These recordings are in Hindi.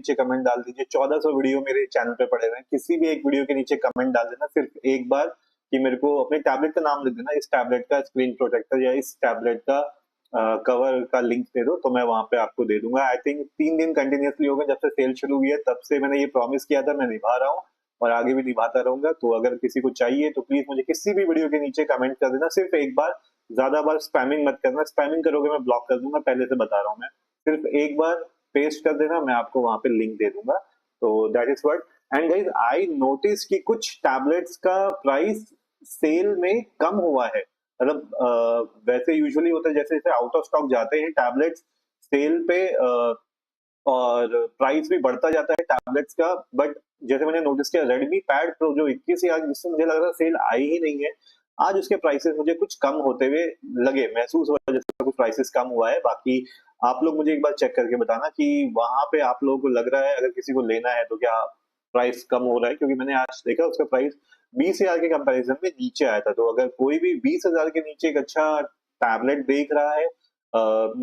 नीचे कमेंट डाल दीजिए। 1400 वीडियो मेरे चैनल पे पड़े हुए हैं, किसी भी एक वीडियो के नीचे कमेंट डाल देना सिर्फ एक बार कि मेरे को अपने टैबलेट का नाम लिख देना, इस टैबलेट का स्क्रीन प्रोटेक्टर या इस टैबलेट का कवर का लिंक दे दो, तो मैं वहां पे आपको दे दूंगा। आई थिंक 3 दिन कंटिन्यूअसली हो गए जब से सेल शुरू हुई है, तब से मैंने ये प्रॉमिस किया था, मैं निभा रहा हूँ और आगे भी निभाता रहूंगा। तो अगर किसी को चाहिए तो प्लीज मुझे किसी भी वीडियो के नीचे कमेंट कर देना सिर्फ एक बार, ज्यादा बार स्पैमिंग मत करना, स्पैमिंग करोगे मैं ब्लॉक कर दूंगा, पहले से बता रहा हूँ मैं। सिर्फ एक बार पेस्ट कर देना, मैं आपको वहां पे लिंक दे दूंगा। तो that is what. And guys I notice कि कुछ टैबलेट्स का प्राइस सेल में कम हुआ है। मतलब वैसे यूजुअली होता है जैसे जैसे आउट ऑफ स्टॉक जाते हैं टैबलेट्स सेल पे, और प्राइस भी बढ़ता जाता है टैबलेट्स का। बट जैसे मैंने नोटिस किया रेडमी पैड प्रो जो 21,000 जिससे मुझे लग रहा सेल आई ही नहीं है, आज उसके प्राइसेस मुझे कुछ कम होते हुए लगे, महसूस हुआ जैसे कुछ प्राइसेस कम हुआ है। बाकी आप लोग मुझे एक बार चेक करके बताना कि वहां पे आप लोगों को लग रहा है अगर किसी को लेना है तो क्या प्राइस कम हो रहा है, क्योंकि मैंने आज देखा उसका प्राइस 20,000 के कंपैरिजन में नीचे आया था। तो अगर कोई भी 20,000 के नीचे एक अच्छा टैबलेट देख रहा है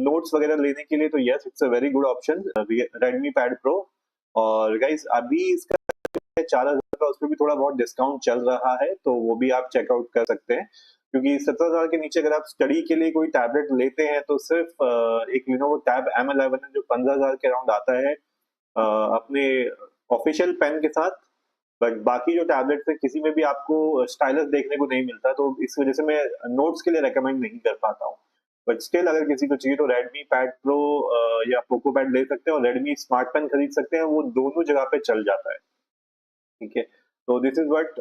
नोट्स वगैरह लेने के लिए, तो yes it's a very good option Redmi pad pro. और गाइस अभी इसका 4,000 का उस पर भी थोड़ा बहुत डिस्काउंट चल रहा है, तो वो भी आप चेकआउट कर सकते हैं। क्योंकि 17,000 के नीचे अगर आप स्टडी के लिए कोई टैबलेट लेते हैं तो सिर्फ एक लिनोवो टैब M11 है जो 15,000 के अराउंड आता है अपने ऑफिशियल पेन के साथ। बट बाकी जो टैबलेट्स है किसी में भी आपको स्टाइलस देखने को नहीं मिलता, तो इस वजह से मैं नोट्स के लिए रेकमेंड नहीं कर पाता हूँ। बट स्टिल अगर किसी को चाहिए तो रेडमी पैड प्रो या पोको पैड ले सकते हैं, और रेडमी स्मार्ट पेन खरीद सकते हैं, वो दोनों जगह पे चल जाता है। ठीक है, तो this is what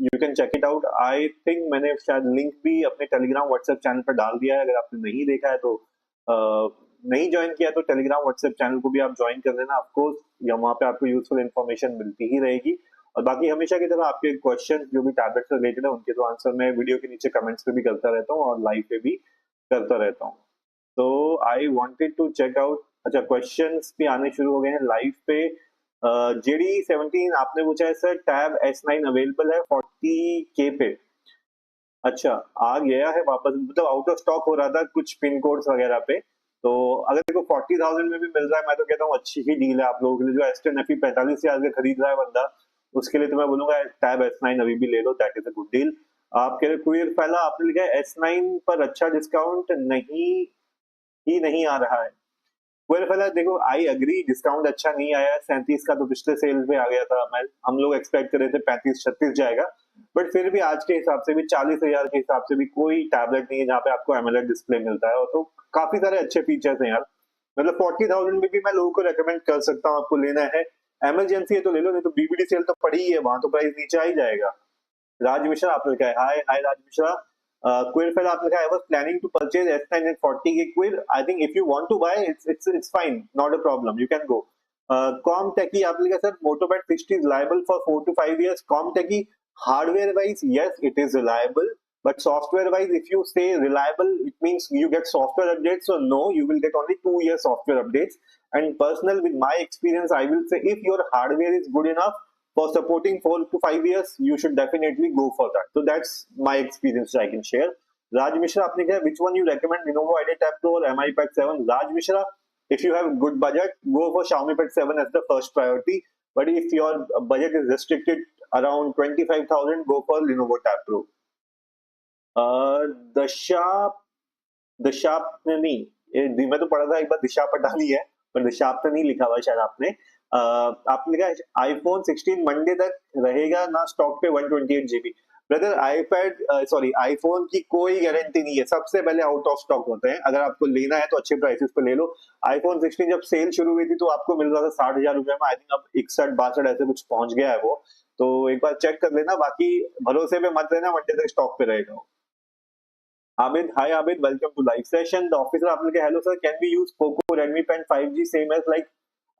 you can check it out. I think मैंने शायद लिंक भी अपने टेलीग्राम व्हाट्सएप चैनल पर डाल दिया है, अगर आपने नहीं देखा है तो नहीं ज्वाइन किया तो टेलीग्राम व्हाट्सएप चैनल को भी आप ज्वाइन कर लेना ऑफकोर्स, या वहाँ पे आपको यूजफुल इन्फॉर्मेशन मिलती ही रहेगी। और बाकी हमेशा की तरह आपके क्वेश्चन जो भी टैबलेट से रिलेटेड है उनके तो आंसर मैं वीडियो के नीचे कमेंट्स पे भी करता रहता हूँ और लाइव पे भी करता रहता हूँ। तो I wanted to check out, अच्छा क्वेश्चंस भी आने शुरू हो गए हैं लाइव पे। JD17 आपने पूछा है सर टैब S9 अवेलेबल है 40K पे। अच्छा आ गया है वापस, मतलब आउट ऑफ स्टॉक हो रहा था कुछ पिन कोड्स वगैरह पे। तो अगर देखो 40,000 में भी मिल रहा है, मैं तो कहता हूँ अच्छी ही डील है आप लोगों के लिए। जो S10 FE 45,000 का खरीद रहा है बंदा, उसके लिए तो मैं बोलूंगा टैब S9 अभी भी ले लो, that is a good deal. आप कह रहे क्वियर पहला आपने लिखा है S9 पर अच्छा डिस्काउंट नहीं आ रहा है। वेल फिलहाल देखो आई अग्री डिस्काउंट अच्छा नहीं आया है, 37 का तो पिछले सेल में आ गया था, मैं हम लोग एक्सपेक्ट कर रहे थे 35-36 जाएगा। बट फिर भी आज के हिसाब से भी 40,000 के हिसाब से भी कोई टैबलेट नहीं है जहाँ पे आपको एमोलेड डिस्प्ले मिलता है, और तो काफी सारे अच्छे फीचर्स हैं यार। मतलब 40,000 में भी मैं लोगों को रेकमेंड कर सकता हूँ, आपको लेना है इमरजेंसी है तो ले लो, नहीं तो BBD सेल तो पड़ी ही है, वहां तो प्राइस नीचे आ ही जाएगा। राज मिश्रा आपने लिखा है हाय हाय राज मिश्रा। Quill फिर आपने लिखा है I was planning to purchase S9 and 40K Quill. I think if you want to buy it's fine, not a problem, you can go. Comteki आपने लिखा sir Motopad 60 is liable for 4 to 5 years. Comteki hardware wise yes it is reliable, but software wise if you say reliable it means you get software updates, so no, you will get only 2 years software updates. And personal with my experience I will say if your hardware is good enough for supporting 4 to 5 years, you should definitely go for that. So that's my experience I can share. Raj Mishra, आपने क्या which one you recommend, Lenovo IdeaTab Pro or MI Pad 7? Raj Mishra, if you have good budget, go for Xiaomi Pad 7 as the first priority. But if your budget is restricted around 25,000, go for Lenovo Tab Pro. दशा दशापनी, मैं तो पढ़ा था एक बार दिशा पटानी है, पर दिशापनी लिखा हुआ शायद आपने। आपने लिखा iPhone 16 मंडे तक रहेगा ना स्टॉक पे 128 GB। ब्रदर आईफोन की कोई गारंटी नहीं है, सबसे पहले आउट ऑफ स्टॉक होते हैं। अगर आपको लेना है तो अच्छे प्राइसेस पे ले लो। iPhone 16 जब सेल शुरू हुई थी तो आपको मिल रहा था 60,000 रुपए में, आई थिंक अब 61-62 ऐसे कुछ पहुंच गया है वो, तो एक बार चेक कर लेना। बाकी भरोसे पे मत रहना, मंडे तक स्टॉक पे रहेगा। Abid, hi Abid, welcome to live session. The officer आपने कहा hello sir, can we use Poco Redmi Pen 5G same as like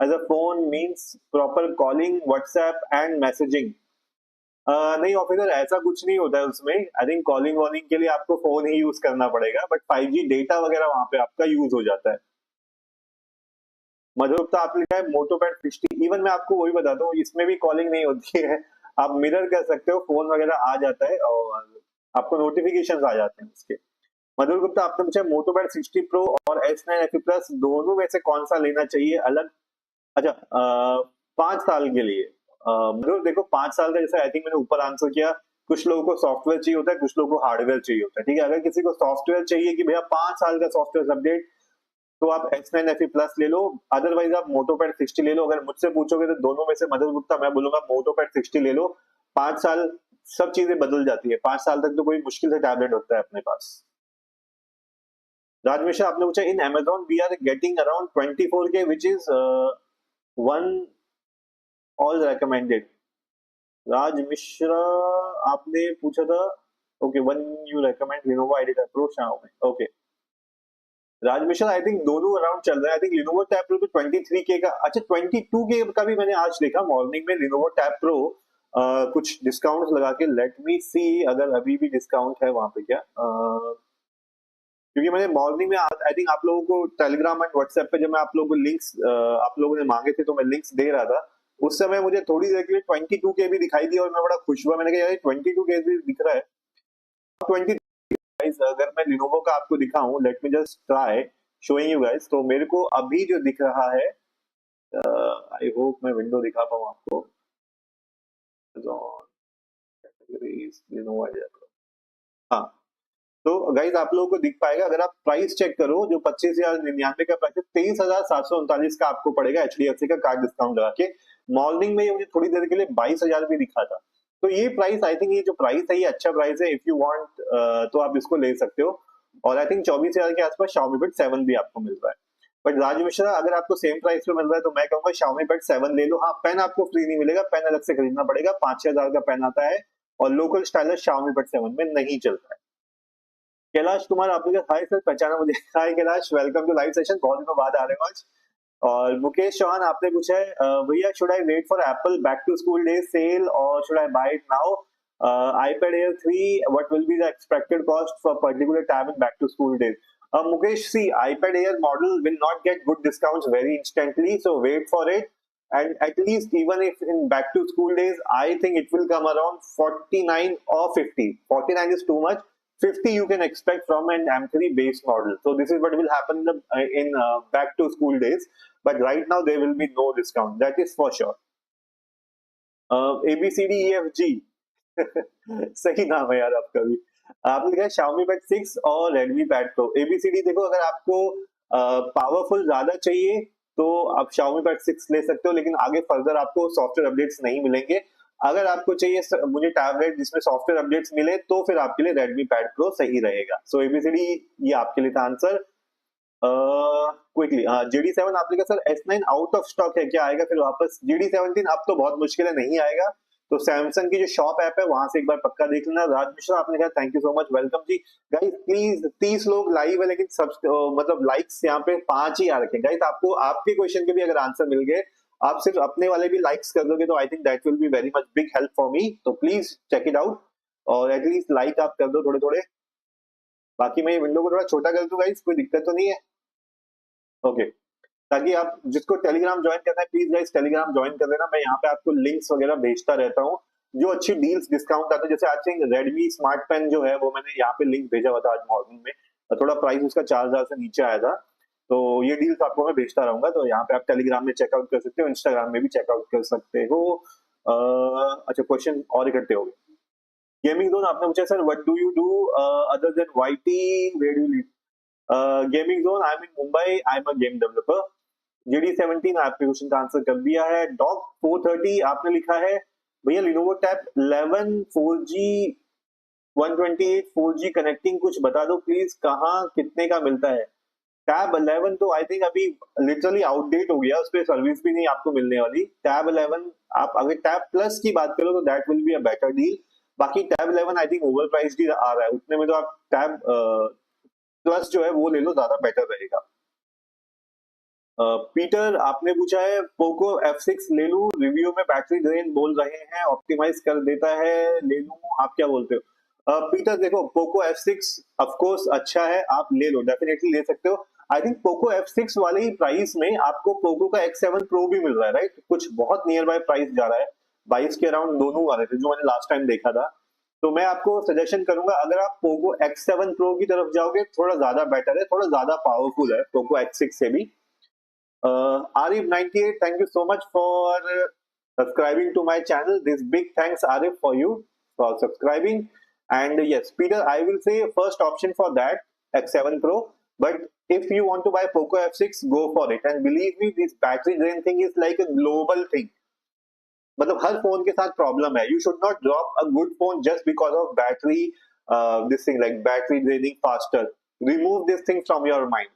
as a phone means proper calling, WhatsApp and messaging? नहीं ऑफिसर ऐसा कुछ नहीं होता है उसमें। आई थिंक कॉलिंग वॉलिंग के लिए आपको फोन ही यूज करना पड़ेगा, बट 5G डेटा वगैरह वहां पे आपका यूज हो जाता है। मधुरता आपने लिखा है मोटोपैड 60, इवन मैं आपको वही बताता हूँ इसमें भी कॉलिंग नहीं होती है। आप मिरर कर सकते हो, फोन वगैरह आ जाता है और आपको नोटिफिकेशन आ जाते हैं उसके। मधुर गुप्ता आपने पूछा मोटोपैड 60 प्रो और S9 FE प्लस दोनों में से कौन सा लेना चाहिए, अलग अच्छा 5 साल के लिए मतलब देखो 5 साल का जैसे आई थिंक मैंने ऊपर आंसर किया, कुछ लोगों को सॉफ्टवेयर चाहिए होता है, कुछ लोगों को हार्डवेयर चाहिए होता है, ठीक है। अगर किसी को सॉफ्टवेयर चाहिए कि भैया 5 साल का सॉफ्टवेयर अपडेट, तो आप S9 FE प्लस ले लो, अदरवाइज आप मोटोपैड 60 ले लो। अगर मुझसे पूछोगे तो दोनों में से मदद गुप्ता, मैं बोलूंगा मोटोपैड 60 ले लो। 5 साल सब चीजें बदल जाती है, 5 साल तक तो कोई मुश्किल से टैबलेट होता है अपने पास। राज मिश्रा आपने पूछा in Amazon we are getting around 24K which is one all recommended. Raj Mishra आपने पूछा था, okay one you recommend Lenovo idea pro Xiaomi, okay. Raj Mishra I think दोनों अराउंड चल रहा है। I think Lenovo tab pro तो 23K का, अच्छा 22K का भी मैंने आज देखा मॉर्निंग में लिनोवो टैब प्रो, कुछ डिस्काउंट लगा के। लेट मी सी अगर अभी भी डिस्काउंट है वहां पे क्या, क्योंकि मैंने मॉर्निंग में आई थिंक आप लोगों को टेलीग्राम एंड व्हाट्सएप पे जब मैं आप लोगों को लिंक्स आप लोगों ने मांगे थे तो मैं लिंक्स दे रहा था। उस समय मुझे थोड़ी देर के लिए 22K भी दिखाई दी और मैं बड़ा खुश हुआ, मैंने कहा यार 22K भी दिख रहा है। 20 गाइस अगर मैं लिनोवो का आपको दिखाऊं, let me just try showing you guys, तो मेरे को अभी जो दिख रहा है, आई होप मैं विंडो दिखा पाऊं आपको। लिनोवो हाँ, तो गाइज आप लोगों को दिख पाएगा, अगर आप प्राइस चेक करो जो 25,099 का प्राइस है, 23,739 का आपको पड़ेगा HDFC का कार्ड डिस्काउंट लगा के। मॉर्निंग में ये मुझे थोड़ी देर के लिए 22,000 भी दिखा था। तो ये प्राइस आई थिंक, ये जो प्राइस है ये अच्छा प्राइस है। इफ यू वांट तो आप इसको ले सकते हो। और आई थिंक 24,000 के आसपास Xiaomi Bud 7 भी आपको मिल रहा है। बट राज मिश्रा अगर आपको सेम प्राइस पे मिल रहा है तो मैं कहूंगा Xiaomi Bud 7 ले लो। हाँ, पेन आपको फ्री नहीं मिलेगा, पेन अलग से खरीदना पड़ेगा, 5-6 हजार का पेन आता है और लोकल स्टाइलस Xiaomi Bud 7 में नहीं चलता है। कैलाश कुमार आपने कहा हाय सर, पहचाना मुझे। Hi Kailash, welcome to live session, बहुत दिनों बाद आ रहे हो आज। और मुकेश चौहान आपने पूछा है भैया should I wait for Apple back to school day sale और should I buy it now, iPad Air 3 what will be the expected cost for particular tab in back to school days? Mukesh, see, iPad Air model will not get good discounts very instantly, so wait for it. And at least even if in back to school days, I think it will come around 49 or 50. 49 is too much. 50 you can expect from an M3 base model. So this is what will happen in back to school days. But right now there will be no discount. That is for sure. ABCDEFG सही नाम है यार आपका भी। आपने कहा Xiaomi Pad 6 और Redmi Pad Pro। ABCD देखो, अगर आपको पावरफुल ज्यादा चाहिए तो आप Xiaomi Pad 6 ले सकते हो, लेकिन आगे फर्दर आपको सॉफ्टवेयर अपडेट्स नहीं मिलेंगे। अगर आपको चाहिए मुझे टैबलेट जिसमें सॉफ्टवेयर अपडेट्स मिले तो फिर आपके लिए Redmi Pad Pro सही रहेगा। सो ABCD ये आपके लिए था आंसर। क्विकली GD7 आपने कहा sir S9 out of stock है, क्या आएगा फिर वापस? GD17 अब तो बहुत मुश्किल है, नहीं आएगा। तो सैमसंग की जो शॉप ऐप है वहां से एक बार पक्का देख लेना। राज मिश्रा आपने कहा thank you so much, welcome ji. Guys please 30 लोग लाइव है, लेकिन सब मतलब लाइक्स यहाँ पे 5 ही आ रखे। गाइस आपको आपके क्वेश्चन के भी अगर आंसर मिल गए, आप सिर्फ अपने वाले भी लाइक्स कर दोगे तो I think that will be very much big help for me. तो प्लीज चेक इट आउट और एटलीस्ट लाइक आप कर दो थोड़े थोड़े। बाकी मैं ये विंडो को थोड़ा छोटा कर दूं गाइस, कोई दिक्कत तो नहीं है? ओके, ताकि आप जिसको टेलीग्राम ज्वाइन करना है प्लीज गाइस टेलीग्राम ज्वाइन कर लेना। मैं यहाँ पे आपको लिंक्स वगैरह भेजता रहता हूँ जो अच्छी डील्स डिस्काउंट आते हैं। जैसे आज रेडमी स्मार्ट पेन जो है वो मैंने यहाँ पे लिंक भेजा हुआ था आज मॉर्निंग में, थोड़ा प्राइस उसका 4,000 से नीचे आया था। तो ये डील्स आपको मैं भेजता रहूंगा, तो यहाँ पे आप टेलीग्राम में चेकआउट कर सकते हो, इंस्टाग्राम में भी चेकआउट कर सकते हो। अच्छा, क्वेश्चन और इकट्ठे हो गए। गेमिंग जोन आपने पूछा sir what do you do other than YT, where do you live? Gaming zone I am in Mumbai, I am a game developer. GD17 आपके क्वेश्चन का आंसर कर दिया है। डॉग 430 आपने लिखा है भैया Lenovo tab 11 4G 128 4G connecting कुछ बता दो प्लीज, कहाँ कितने का मिलता है? टैब 11 तो आई थिंक अभी लिटरली आउटडेट हो गया, उस पर सर्विस भी नहीं आपको मिलने वाली। टैब 11 आप अगर टैब प्लस की बात करो तो that will be a better deal. बाकी tab 11 I think over priced ही आ रहा है, उतने में तो आप टैब प्लस जो है वो ले लो, ज्यादा बेटर रहेगा। पीटर आपने पूछा है पोको F6 ले लूं, रिव्यू में बैटरी ड्रेन बोल रहे हैं, ऑप्टिमाइज कर देता है, ले लूं, आप क्या बोलते हो? पीटर देखो, पोको F6 ऑफ कोर्स अच्छा है, आप ले लो, डेफिनेटली ले सकते हो। आई थिंक पोको F6 वाले ही प्राइस में आपको पोको का X7 Pro भी मिल रहा है, राइट? कुछ बहुत नियर बाय प्राइस जा रहा है, 22 के अराउंड दोनों आ रहे थे जो मैंने लास्ट टाइम देखा था। तो मैं आपको सजेशन करूंगा अगर आप पोको X7 Pro की तरफ जाओगे, थोड़ा ज्यादा बेटर है, थोड़ा ज्यादा पावरफुल है पोको X6 से भी। Arif98, thank you so much for subscribing to my channel. This big thanks, Arif, for you for subscribing. And yes, Peter, I will say first option for that, X7 Pro. But if you want to buy Poco F6, go for it. And believe me, this battery drain thing is like a global thing. मतलब हर फोन के साथ प्रॉब्लम है. You should not drop a good phone just because of battery, this thing like battery draining faster. Remove this thing from your mind.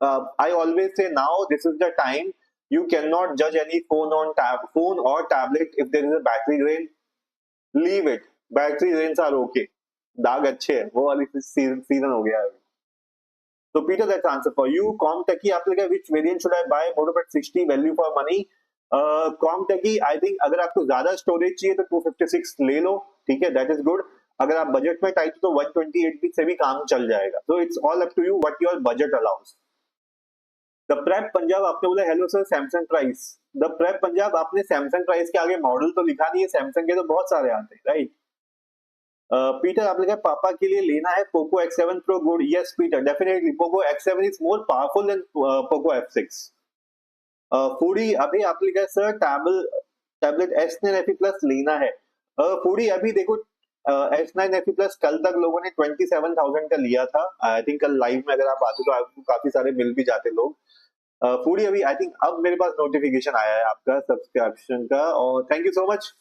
I always say now this is the time. You cannot judge any phone on phone or tablet if there is a battery drain. Leave it. Battery drains are okay. दाग अच्छे है, वो वाली सीजन हो गया है. So Peter, that's answer for you. Comteki, आपने कहा which variant should I buy? MotoPad 60 value for money. Comteki, I think अगर आपको ज्यादा स्टोरेज चाहिए तो 256 ले लो, ठीक है, that is good. अगर आप बजट में टाइट तो 128 से भी काम चल जाएगा. So it's all up to you what your budget allows. The prep Punjab, आपने बोला hello sir Samsung price. The prep Punjab, आपने सैमसंग प्राइस के आगे मॉडल तो लिखा नहीं है, सैमसंग के तो बहुत सारे आते हैं, राइट. पीटर, आपने कहा पापा के लिए लेना है Poco X7 Pro good. Yes Peter, definitely Poco X7 is more powerful than Poco F6. Foodie, अभी आपने कहा sir tablet S9 FE Plus लेना है. फूडी, अभी देखो S9 FE Plus कल तक लोगों ने 27,000 का लिया था. आई थिंक कल लाइव में अगर आप आते तो आपको काफी सारे मिल भी जाते लोग. फूडी, अभी आई थिंक अब मेरे पास नोटिफिकेशन आया है आपका सब्सक्रिप्शन का, और thank you so much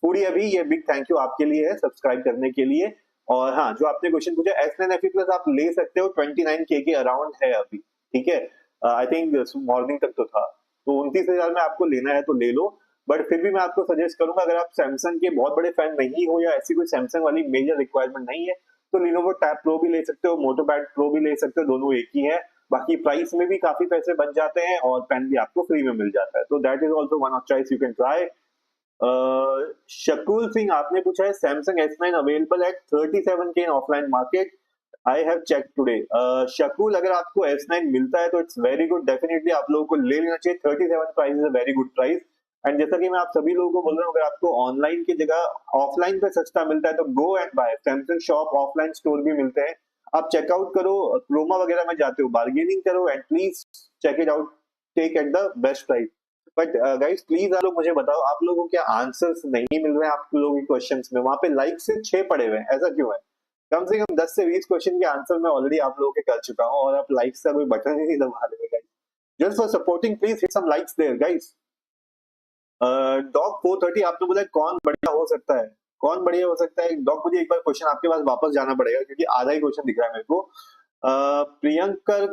foodie. अभी ये बिग थैंक यू आपके लिए है सब्सक्राइब करने के लिए. और हाँ, जो आपने क्वेश्चन पूछा S9 FE Plus आप ले सकते हो, 29K के अराउंड है अभी, ठीक है. आई थिंक मॉर्निंग तक तो था, तो 29,000 में आपको लेना है तो ले लो. बट फिर भी मैं आपको सजेस्ट करूंगा, अगर आप सैमसंग के बहुत बड़े फैन नहीं हो या ऐसी कोई सैमसंग वाली मेजर रिक्वायरमेंट नहीं है तो Lenovo Tab Pro भी ले सकते हो, MotoPad Pro भी ले सकते हो, दोनों एक ही है. बाकी प्राइस में भी काफी पैसे बच जाते हैं और पेन भी आपको फ्री में मिल जाता है. तो that is also one of choice, you can try. Shakul Singh, आपने पूछा है Samsung S9 available at 37K in offline market. I have check today. Shakul, अगर आपको S9 मिलता है तो इट्स वेरी गुड, डेफिनेटली आप लोगों को ले लेना चाहिए. 37 price is a very good price. And जैसा कि मैं आप सभी लोगों को बोल रहा हूँ, अगर आपको ऑनलाइन की जगह ऑफलाइन पे सस्ता मिलता है तो go and buy. Samsung shop offline store भी मिलते हैं, आप चेकआउट करो, क्रोमा वगैरह में जाते हो, बार्गेनिंग करो and please check it out, take at the best price. But guys please आप लोग मुझे बताओ, आप लोगों को क्या आंसर्स नहीं मिल रहे हैं आप लोगों के क्वेश्चंस में? वहां पे लाइक से 6 पड़े हुए हैं, ऐसा क्यों है? कम से कम 10 से 20 क्वेश्चन के आंसर मैं ऑलरेडी आप लोगों के कर चुका हूँ और आप लाइक्स का कोई बटन ही नहीं दबा रहे guys. Just for supporting please hit some likes there guys. Dog 430, आपने बोला कौन बढ़िया हो सकता है, कौन बढ़िया हो सकता है डॉग? मुझे एक बार क्वेश्चन आपके पास वापस जाना पड़ेगा क्योंकि आधा ही क्वेश्चन दिख रहा है मेरे को. प्रियंकर,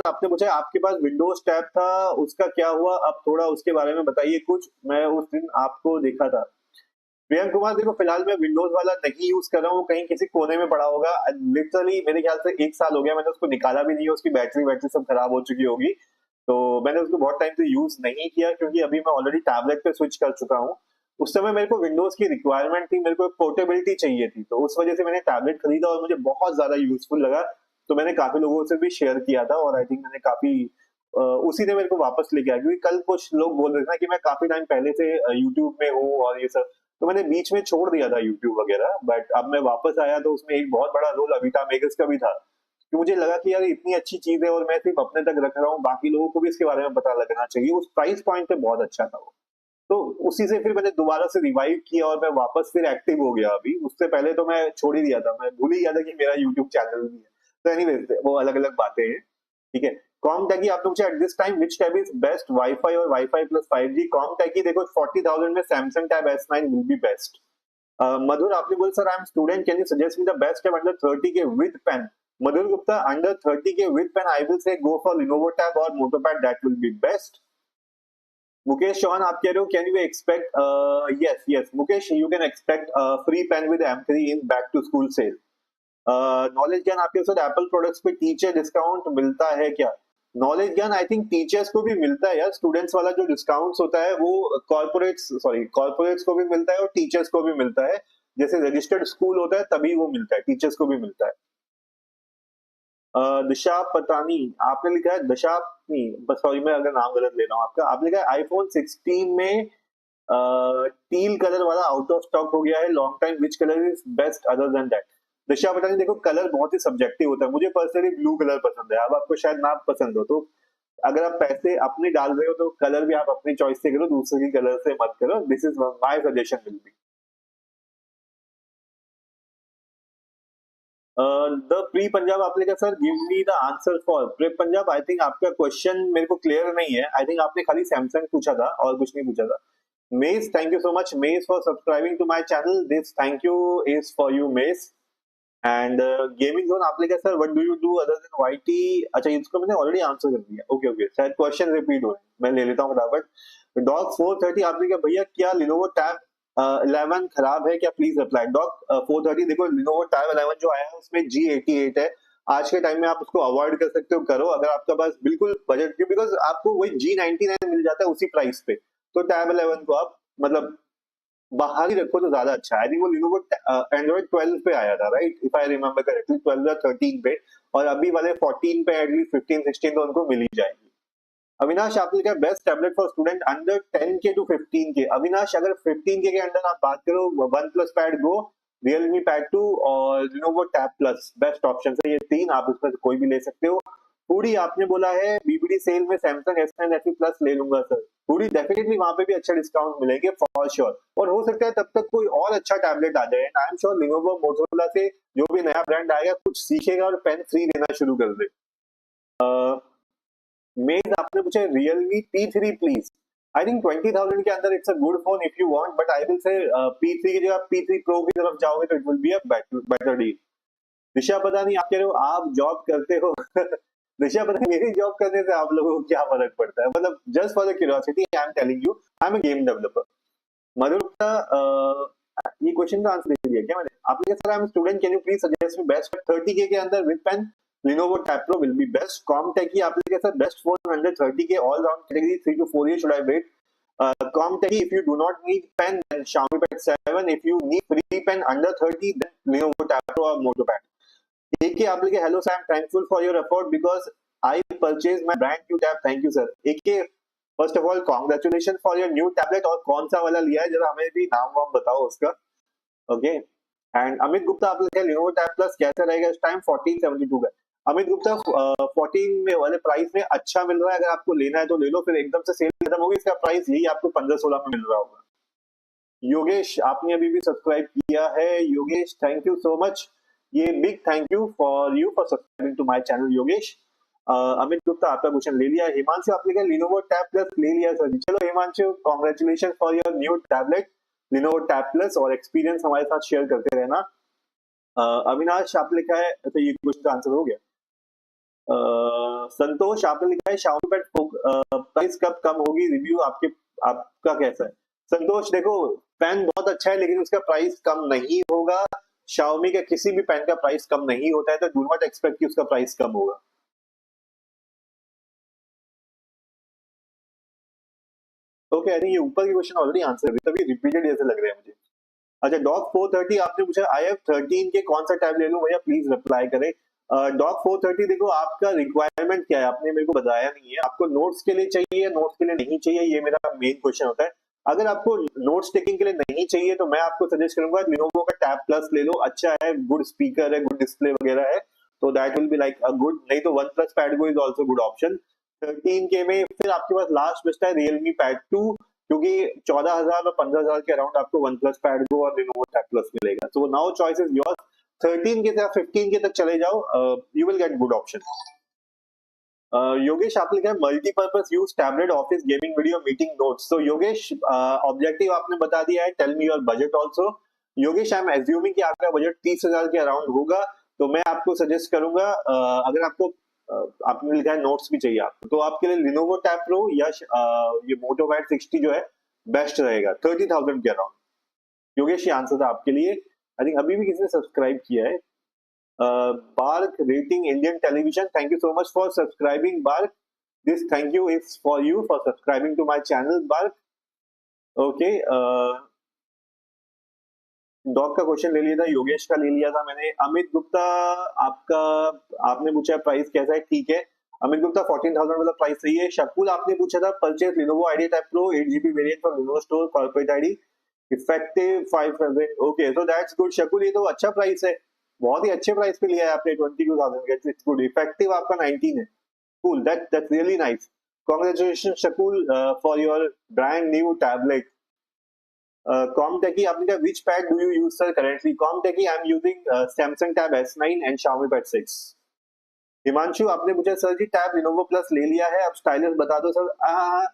आपने पूछा आपके पास विंडोज टैब था, उसका क्या हुआ? अब थोड़ा उसके बारे में बताइए कुछ, मैं उस दिन आपको देखा था. प्रियंक कुमार, देखो फिलहाल मैं विंडोज वाला नहीं यूज कर रहा हूँ, कहीं किसी कोने में पड़ा होगा. लिटरली मेरे ख्याल से 1 साल हो गया, मैंने उसको निकाला भी नहीं है, उसकी बैटरी सब खराब हो चुकी होगी, तो मैंने उसको बहुत टाइम से यूज नहीं किया क्योंकि अभी मैं ऑलरेडी टैबलेट पे स्विच कर चुका हूँ. उस समय मेरे को विंडोज की रिक्वायरमेंट थी, मेरे को पोर्टेबिलिटी चाहिए थी, तो उस वजह से मैंने टैबलेट खरीदा और मुझे बहुत ज्यादा यूजफुल लगा, तो मैंने काफी लोगों से भी शेयर किया था और आई थिंक मैंने काफी उसी ने मेरे को वापस लेके आया. क्योंकि कल कुछ लोग बोल रहे थे ना कि मैं काफी टाइम पहले से यूट्यूब में हूँ और ये सब, तो मैंने बीच में छोड़ दिया था यूट्यूब वगैरह. बट अब मैं वापस आया तो उसमें एक बहुत बड़ा रोल अविटा मेगस का भी था, कि मुझे लगा कि यार इतनी अच्छी चीज है और मैं सिर्फ अपने तक रख रहा हूँ, बाकी लोगों को भी इसके बारे में पता लगना चाहिए. उस प्राइस पॉइंट पे बहुत अच्छा था वो, तो उसी से फिर मैंने दोबारा से रिवाइव किया और मैं वापस फिर एक्टिव हो गया. अभी उससे पहले तो मैं छोड़ ही दिया था, मैं भूल ही गया था कि मेरा यूट्यूब चैनल भी है. तो एनीवेज वो अलग अलग बातें हैं, ठीक है. कॉमटेकी, आपने पूछा at this time which tab is best, WiFi और वाईफाई प्लस 5G? कॉमटेकी, देखो 40,000 में Samsung tab S9 will be best. Madhur, आपने बोला sir I am student, can you suggest me the best tab under 30K with pen? Madhur Gupta, under 30K with pen I will say go for Lenovo tab और MotoPad, that will be best. Mukesh Chauhan, आप कह रहे हो can you expect, yes Mukesh, you can expect free pen with M3 in back to school sale. Knowledge ज्ञान, आपके साथ एप्पल प्रोडक्ट्स पे टीचर डिस्काउंट मिलता है क्या? नॉलेज ज्ञान, आई थिंक टीचर्स को भी मिलता है यार. स्टूडेंट्स वाला जो डिस्काउंट्स होता है वो कॉर्पोरेट्स को भी मिलता है और टीचर्स को भी मिलता है. जैसे रजिस्टर्ड स्कूल होता है तभी वो मिलता है, टीचर्स को भी मिलता है. दिशा पतानी, आपने लिखा है दिशा, नहीं सॉरी मैं अगर नाम गलत ले रहा हूँ आपका. आपने लिखा है आईफोन 16 में टील कलर वाला आउट ऑफ स्टॉक हो गया है, long time, which colour is best other than that? Risha पता नहीं, देखो कलर बहुत ही सब्जेक्टिव होता है, मुझे पर्सनली ब्लू कलर पसंद है, अब आपको शायद ना पसंद हो, तो अगर आप पैसे अपने डाल रहे हो तो कलर भी आप अपनी चॉइस से करो, दूसरे की कलर से मत करो, this is my suggestion will be. The pre Punjab आपने कहा sir give me the answer for pre Punjab, I think आपका क्वेश्चन मेरे को क्लियर नहीं है, आई थिंक आपने खाली सैमसंग पूछा था और कुछ नहीं पूछा था। Mess, thank you so much Mess for subscribing to my channel, this thank you is for you Mess. And gaming zone आपने कहा sir what do you do other than YT, अच्छा इसको मैंने ऑलरेडी आंसर कर दिया, ओके ओके, शायद क्वेश्चन रिपीट हो रहे हैं, मैं ले लेता हूँ फटाफट। डॉग 430 आपने कहा भैया क्या लिनोवो टैब 11 खराब है क्या, प्लीज अप्लाई। डॉग 430, देखो लिनोवो टैब 11 जो आया है उसमें G88 है, आज के टाइम में आप उसको अवॉइड कर सकते हो, करो अगर आपका पास बिल्कुल बजट, बिकॉज आपको वही G99 मिल जाता है उसी प्राइस पे, तो टैब 11 को आप मतलब बाहर ही रखो तो ज्यादा अच्छा है। आई थिंक वो लिनोवो एंड्रॉइड 12 पे आया था, right, if I remember correctly, 12 या 13 पे, और अभी वाले 14 पे एटलीस्ट 15 16 तो उनको मिल ही जाएगी। अविनाश आपने क्या best tablet for student under 10K to 15K, Avinash अगर 15K के अंदर आप बात करो, OnePlus pad go, Realme pad 2 और Lenovo tab plus best option है, ये तीन आप इसमें से कोई भी ले सकते हो। पूरी आपने बोला है बीबीडी सेल में सैमसंग S9 FE प्लस ले लूंगा सर, पूरी डेफिनेटली वहां पे भी अच्छा डिस्काउंट मिलेंगे फॉर श्योर, और हो सकता है तब तक कोई और अच्छा टैबलेट आ जाए, I am sure Lenovo Motorola से जो भी नया ब्रांड आएगा कुछ सीखेगा और पेन फ्री देना शुरू कर दे। मेज आपने पूछा Realme P3 please, I think 20,000 के अंदर it's a good phone if you want, but I will से P3 की जगह P3 Pro की तरफ जाओगे तो it will be a better deal. Risha पता नहीं आप कह रहे हो आप जॉब करते हो ऋषा पता नहीं मेरी जॉब करने से आप लोगों को क्या फर्क पड़ता है, मतलब just for the curiosity I am telling you, I am a game developer. Madhur ये क्वेश्चन का आंसर दे दिया क्या मैंने, आपने कहा sir I am student can you please suggest me best 30K के अंदर with pen, Lenovo Tab Pro will be best। Comtech आपने कहा sir best phone under 30K all round category 3 to 4 years should I wait। Comtech if you do not need pen then Xiaomi Pad 7, if you need free pen under 30 then Lenovo Tab Pro or MotoPad। AK आपने कहा hello sir, I'm thankful for your effort because I purchased my brand new tab, thank you sir। AK first of all congratulation for your new tablet, और कौन सा वाला लिया है जरा हमें भी नाम वाम बताओ उसका, ओके। एंड अमित गुप्ता आपने कहा लिनोवो टैब प्लस कैसा रहेगा इस टाइम, 1472 का। अमित गुप्ता 14 में वाले प्राइस में अच्छा मिल रहा है, अगर आपको लेना है तो ले लो, फिर एकदम से सेल खत्म होगी, इसका प्राइस यही आपको 15-16 में मिल रहा होगा। योगेश आपने अभी भी सब्सक्राइब किया है, Yogesh thank you so much, ये big thank you for subscribing to my channel Yogesh. Amit Gupta आपका क्वेश्चन ले लिया। हिमांशु आपने कहा लिनोवो टैब प्लस ले लिया सर, चलो Himanshu congratulation for your new tablet Lenovo tab plus, और एक्सपीरियंस हमारे साथ शेयर करते रहना। अविनाश आपने लिखा है, तो ये क्वेश्चन का आंसर हो गया। संतोष आपने लिखा है Xiaomi Pad प्राइस कब कम होगी, रिव्यू आपका कैसा है। संतोष देखो पेन बहुत अच्छा है लेकिन उसका प्राइस कम नहीं होगा, Xiaomi के किसी भी पेन का प्राइस कम नहीं होता है, तो डू नॉट एक्सपेक्ट कि उसका प्राइस कम होगा। ओके, आई थिंक ये ऊपर की क्वेश्चन ऑलरेडी आंसर है, तभी रिपीटेड जैसे लग रहे हैं मुझे। अच्छा डॉग 430 आपने पूछा आई हैव 13 के कौन सा टैब ले लूं भैया, प्लीज रिप्लाई करें। डॉग 430 देखो आपका रिक्वायरमेंट क्या है, आपने मेरे को बताया नहीं है, आपको नोट्स के लिए चाहिए, नोट्स के लिए नहीं चाहिए, ये मेरा मेन क्वेश्चन होता है। अगर आपको नोट्स टेकिंग के लिए नहीं चाहिए तो मैं आपको सजेस्ट करूंगा लिनोवो का टैब प्लस ले लो, अच्छा है, गुड स्पीकर है, गुड डिस्प्ले वगैरह है, तो that will be like a good, नहीं तो one plus pad go is also good option. 13K में फिर आपके पास लास्ट बचता है रियलमी पैड 2, क्योंकि 14,000 और 15,000 के अराउंड आपको वन प्लस पैड गो और लिनोवो टैब प्लस मिलेगा, तो now choice is yours. 13K से 15K तक चले जाओ, you will get good option. Yogesh आप लिखा है multipurpose use tablet office gaming video meeting notes, तो योगेश ऑब्जेक्टिव आपने बता दिया है, tell me your budget also. Yogesh I am assuming कि आपका बजट 30,000 के अराउंड होगा, तो मैं आपको सजेस्ट करूंगा अगर आपको आपने लिखा है नोट्स भी चाहिए आपको, तो आपके लिए लिनोवो टैब प्रो या ये मोटो पैड 60 जो है बेस्ट रहेगा 30,000 के अराउंड। योगेश ये आंसर था आपके लिए। आई थिंक अभी भी किसी ने सब्सक्राइब किया है। Bark rating Indian television, thank you so much for subscribing Bark, this thank you is for you for subscribing to my channel Bark। okay, dog का क्वेश्चन ले लिया था, योगेश का ले लिया था मैंने। अमित गुप्ता आपका आपने पूछा प्राइस कैसा है, ठीक है अमित गुप्ता 14,000 वाला प्राइस सही है। शकुल आपने पूछा था purchase Lenovo idea tab pro 8GB variant from Lenovo store corporate ID effective 500, okay so that's good Shakul, ये तो अच्छा प्राइस है, बहुत ही अच्छे प्राइस पे लिया है आपने 22,000 का, इट्स गुड। इफेक्टिव आपका 19 है, cool, that's really nice. Congratulation Shakul for your brand new tablet. Comteki, आपने कहा which pad do you use sir currently? Comteki, I'm using Samsung Tab S9 and Xiaomi Pad 6। Himanshu आपने पूछा सर जी टैब Lenovo Plus ले लिया है, अब स्टाइलस बता दो सर।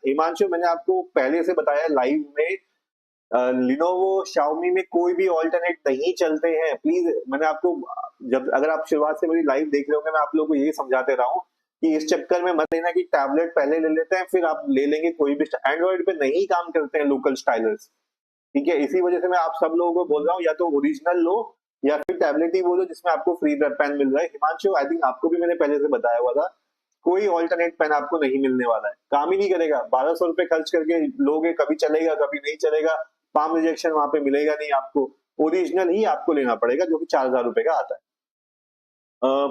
हिमांशु मैंने आपको पहले से बताया लाइव में, लिनोवो Xiaomi में कोई भी ऑल्टरनेट नहीं चलते हैं। प्लीज मैंने आपको, जब अगर आप शुरुआत से मेरी लाइव देख रहे होंगे, मैं आप लोगों को यही समझाते रहा हूँ कि इस चक्कर में मत लेना कि टैबलेट पहले ले लेते हैं फिर आप ले लेंगे कोई भी। एंड्रॉइड पे नहीं काम करते हैं लोकल स्टाइलर्स, ठीक है। इसी वजह से मैं आप सब लोगों को बोल रहा हूँ, या तो ओरिजिनल लो या फिर टैबलेट ही बोलो जिसमें आपको फ्री पेन मिल रहा है। हिमांशु आई थिंक आपको भी मैंने पहले से बताया हुआ था, कोई ऑल्टरनेट पेन आपको नहीं मिलने वाला है, काम ही नहीं करेगा। 1200 रुपए खर्च करके लोगे, कभी चलेगा कभी नहीं चलेगा, पाम रिजेक्शन वहां पे मिलेगा नहीं आपको। ओरिजिनल ही आपको लेना पड़ेगा जो कि 4000 रुपए का आता है।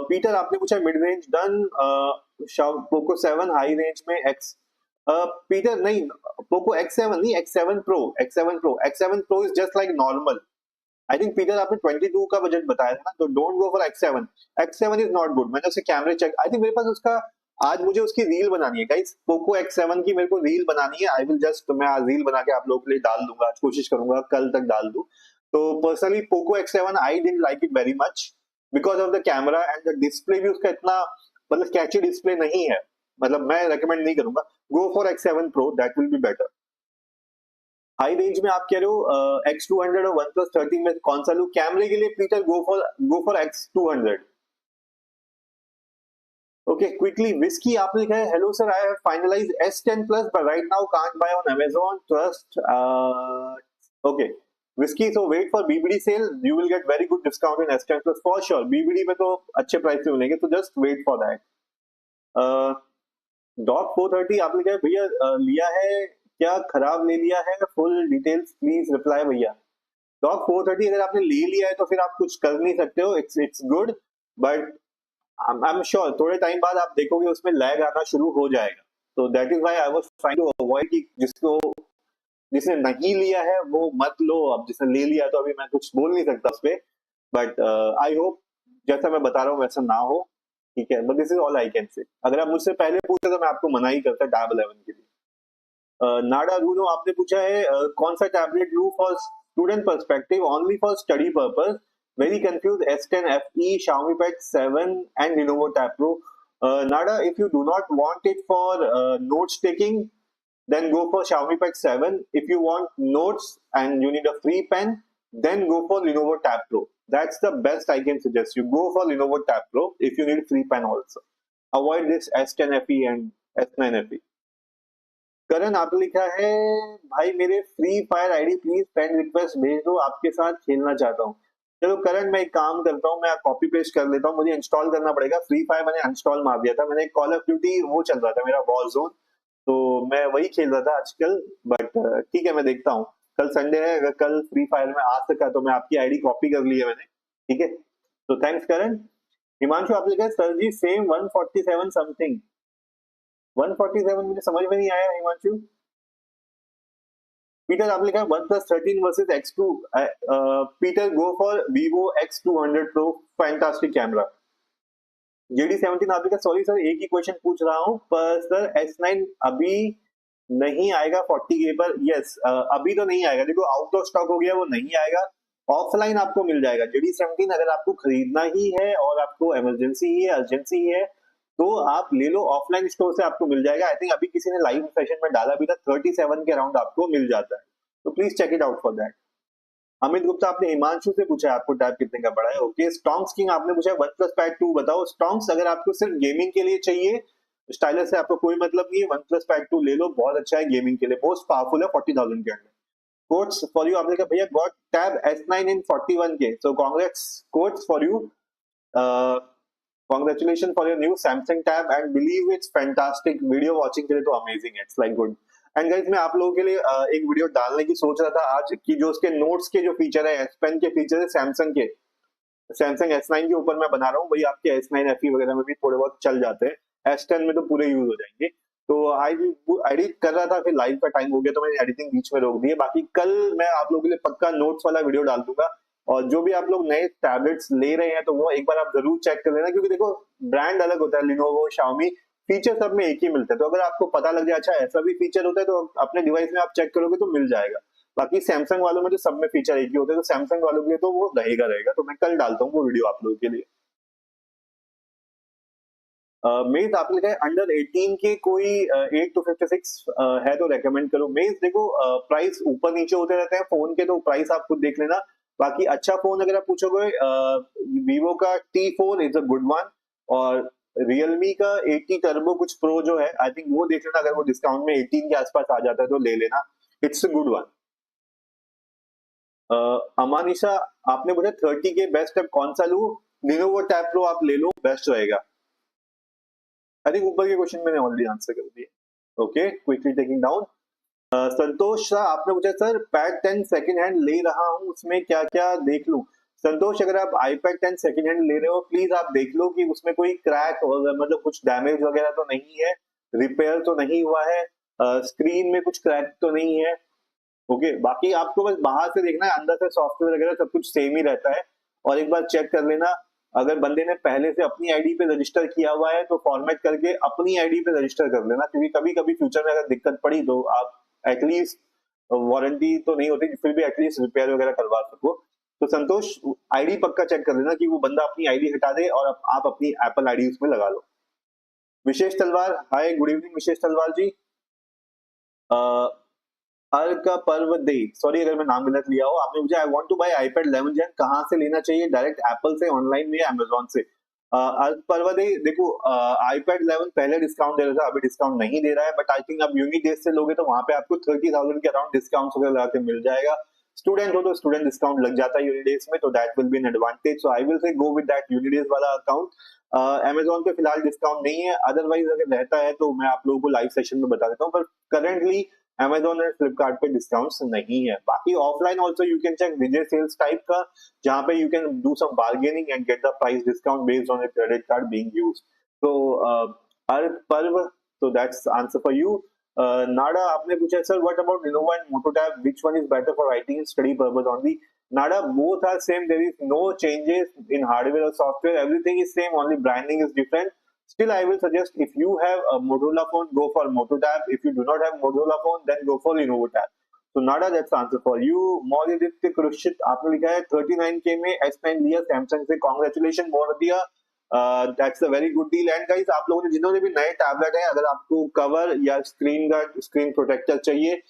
पीटर आपने पूछा mid range done, Poco 7 high range में एक्स। पीटर नहीं, पोको X7 नहीं, X7 Pro, X7 Pro is just like normal. I think Peter आपने 22 का बजट बताया था ना, तो don't go for X7 is not good. मैंने उसके कैमरे चेक, आई थिंक मेरे पास उसका, आज मुझे उसकी रील बनानी है गाइस, पोको X7 की मेरे को रील बनानी है। आई विल जस्ट, मैं आज रील बना के आप लोगों के लिए डाल दूंगा, आज कोशिश करूंगा कल तक डाल दूं। तो personally Poco X7 I didn't like it very much because of the camera and the display भी उसका इतना मतलब कैची डिस्प्ले नहीं है, मतलब मैं रेकमेंड नहीं करूंगा। Go for X7 Pro, that will be better. High range में आप कह रहे हो X200 और OnePlus 13 में कौन सा लूं? कैमरे के लिए Peter go for X200। Okay quickly whisky आपने लिखा है hello sir, I have finalised S10 Plus but right now can't buy on Amazon trust। Okay whisky, so wait for BBD sale, you will get very good discount in S10 Plus for sure। BBD में तो अच्छे प्राइस पे मिलेंगे, तो just wait for that। Dot 430 आपने कहा भैया लिया है क्या, खराब ले लिया है, फुल डिटेल्स प्लीज रिप्लाई भैया। डॉट 430 अगर आपने ले लिया है तो फिर आप कुछ कर नहीं सकते हो, it's good, but I am sure थोड़े टाइम बाद आप देखोगे उसमें लैग आना शुरू हो जाएगा। तो that is why I was trying to avoid कि जिसने नहीं लिया है वो मत लो। अब जिसने ले लिया तो अभी मैं कुछ बोल नहीं सकता उस पर, बट आई होप जैसा मैं बता रहा हूँ वैसा ना हो, ठीक है। But this is all I can say. अगर आप मुझसे पहले पूछते तो मैं आपको मना ही करता टैब 11 के लिए। नाडा रूनो आपने पूछा है कौन सा टैबलेट लूं for student perspective only for study purpose, very confuse S10 FE, Xiaomi Pad 7 and Lenovo Tab Pro। Nada, if you do not want it for notes taking, then go for Xiaomi Pad 7। If you want notes and you need a free pen, then go for Lenovo Tab Pro। That's the best I can suggest you, go for Lenovo Tab Pro if you need free pen also। Avoid this S10 FE and S9 FE। करण आपने लिखा है भाई मेरे free fire ID please friend request भेज दो, आपके साथ खेलना चाहता हूँ। चलो करण मैं एक काम करता हूँ, मैं कॉपी पेस्ट कर लेता हूँ, मुझे इंस्टॉल करना पड़ेगा। फ्री फायर मैंने इंस्टॉल मार दिया था, मैंने कॉल ऑफ ड्यूटी वो चल रहा था मेरा वॉरजोन, तो मैं वही खेल रहा था आजकल। बट ठीक है मैं देखता हूँ, कल संडे है, अगर कल फ्री फायर में आ सका तो मैं आपकी आईडी कॉपी कर ली है मैंने, ठीक है। तो थैंक्स करण। हिमांशु आप लिखा है सर जी सेम 147 समथिंग, 147 मुझे समझ में नहीं आया हिमांशु। पीटर आपने लिखा OnePlus 13 versus X2। Peter go for Vivo X200 Pro, fantastic camera. JD17 आपने कहा सॉरी सर एक ही क्वेश्चन पूछ रहा हूँ पर सर S9 अभी नहीं आएगा 40K पर। यस अभी तो नहीं आएगा, देखो आउट ऑफ स्टॉक हो गया, वो नहीं आएगा। ऑफलाइन आपको मिल जाएगा JD17, अगर आपको खरीदना ही है और आपको इमरजेंसी ही है, अर्जेंसी ही है, तो आप ले लो, ऑफलाइन स्टोर से आपको मिल जाएगा। आई थिंक अभी किसी ने लाइव सेशन में डाला भी था, 37 के अराउंड आपको मिल जाता है, तो please check it out for that. Amit Gupta आपने हिमांशु से पूछा है आपको टैब कितने का पड़ा है। ओके स्टॉन्क्स किंग आपने पूछा है OnePlus Pad 2 बताओ। स्टॉन्क्स अगर आपको सिर्फ गेमिंग के लिए चाहिए, स्टाइलस से आपको कोई मतलब नहीं है, OnePlus Pad 2 ले लो, बहुत अच्छा है गेमिंग के लिए, मोस्ट पावरफुल है 40,000 के अंदर। कोट्स फॉर यू आपने कहा भैया got tab S9 in 41K, so congrats quotes for you, congratulations for your new Samsung tab and believe it's fantastic। Video watching के लिए तो अमेजिंग है, it's like good. And guys मैं आप लोगों के लिए एक वीडियो डालने की सोच रहा था आज कि जो उसके नोट्स के जो फीचर है, S Pen के फीचर है सैमसंग के, सैमसंग S9 के ऊपर मैं बना रहा हूँ, वही आपके S9 FE वगैरह में भी थोड़े बहुत चल जाते हैं, S10 में तो पूरे यूज हो जाएंगे। तो एडिट कर रहा था, फिर लाइव का टाइम हो गया तो मैंने एडिटिंग बीच में रोक दी है। बाकी कल मैं आप लोगों के लिए पक्का नोट्स वाला वीडियो डाल दूंगा, और जो भी आप लोग नए टैबलेट्स ले रहे हैं तो वो एक बार आप जरूर चेक कर लेना, क्योंकि देखो ब्रांड अलग होता है, लिनोवो, शाओमी, फीचर सब में एक ही मिलता है। तो अगर आपको पता लग जाए अच्छा ऐसा भी फीचर होता है तो अपने डिवाइस में आप चेक करोगे तो मिल जाएगा। बाकी सैमसंग वालों में तो सब में फीचर एक ही होते हैं, तो सैमसंग वालों के लिए तो वो रहेगा। तो मैं कल डालता हूँ वो वीडियो आप लोगों के लिए। मेज आपने लिखा है अंडर 18 के कोई 8 to 56 है तो रेकमेंड करो। मेज देखो प्राइस ऊपर नीचे होते रहते हैं फोन के, तो प्राइस आप खुद देख लेना। बाकी अच्छा फोन अगर आप पूछोगे, वीवो का T4 is a good one, और रियलमी का 80 टर्बो कुछ प्रो जो है आई थिंक वो देख लेना, अगर वो डिस्काउंट में 18 के आसपास आ जाता है तो ले लेना, इट्स अ गुड वन। अमानिशा आपने बोला 30 के बेस्ट अब कौन सा लूं? लिनोवो टैब प्रो आप ले लो, बेस्ट रहेगा। आई थिंक ऊपर के क्वेश्चन मैंने ऑलरेडी आंसर कर दिया। Okay, quickly taking down. Santosh Shah आपने पूछा सर पैड 10 सेकंड हैंड ले रहा हूँ, उसमें क्या क्या देख लूं? संतोष अगर आप iPad 10 सेकंड हैंड ले रहे हो प्लीज आप देख लो कि उसमें कोई क्रैक मतलब कुछ डैमेज वगैरह तो नहीं है, रिपेयर तो नहीं हुआ है, स्क्रीन में कुछ क्रैक तो नहीं है। ओके, बाकी आपको बस बाहर से देखना है, अंदर से सॉफ्टवेयर वगैरह सब कुछ सेम ही रहता है। और एक बार चेक कर लेना, अगर बंदे ने पहले से अपनी आईडी पे रजिस्टर किया हुआ है तो फॉर्मेट करके अपनी आईडी पे रजिस्टर कर लेना, क्योंकि कभी कभी फ्यूचर में अगर दिक्कत पड़ी तो आप एटलीस्ट, वारंटी तो नहीं होती, फिर भी एटलीस्ट रिपेयर वगैरह करवा सको। तो संतोष आईडी पक्का चेक कर लेना कि वो बंदा अपनी आईडी हटा दे और आप अपनी एप्पल आईडी उसमें लगा लो। विशेष तलवार, हाय गुड इवनिंग विशेष तलवार जी। अर्क पर्व दे, सॉरी अगर मैं नाम गलत लिया हो, आपने पूछा I want to buy iPad 11 Gen, कहां से लेना चाहिए, डायरेक्ट एप्पल से, ऑनलाइन में, अमेजोन से? अर्क पर्व दे देखो, iPad 11 पहले डिस्काउंट दे रहा था, अभी डिस्काउंट नहीं दे रहा है, बट आई थिंक आप यूनिडेज से लोगे तो वहां पे आपको 30,000 के अराउंड डिस्काउंट वगैरह लगा के मिल जाएगा। स्टूडेंट हो तो स्टूडेंट डिस्काउंट लग जाता है यूनिडेज में, तो that will B an advantage, so I will say go with that यूनिडेज वाला अकाउंट। अमेजोन पे फिलहाल डिस्काउंट नहीं है, अदरवाइज अगर रहता है तो मैं आप लोगों को लाइव सेशन में बता देता हूँ, पर करंटली Amazon और फ्लिपकार्ट पे डिस्काउंट्स नहीं है। बाकी offline also you can check Vijay sales type का, जहां पे you can do some bargaining and get the price discount based on your credit card being used. तो अर्थ पर्व, तो that's answer for you. Nada आपने पूछा sir what about Lenovo and Moto Tab, which one is better for writing and study purpose only? Nada, both are same, there is no changes in hardware or software, everything is same, only branding is different. Still, I will suggest if you have a Motorola phone, go for Moto Tab. If you do not have Motorola phone, then go for Lenovo Tab. So Nada, that's the answer for you. Mauriditya Krushit आपने लिखा है 39K में S9 लिया सैमसंग से, congratulation Mordia, that's a very good deal. And guys आप लोगों ने जिन्होंने भी नए टैबलेट है, अगर आपको कवर या स्क्रीन गार्ड, स्क्रीन प्रोटेक्टर चाहिए,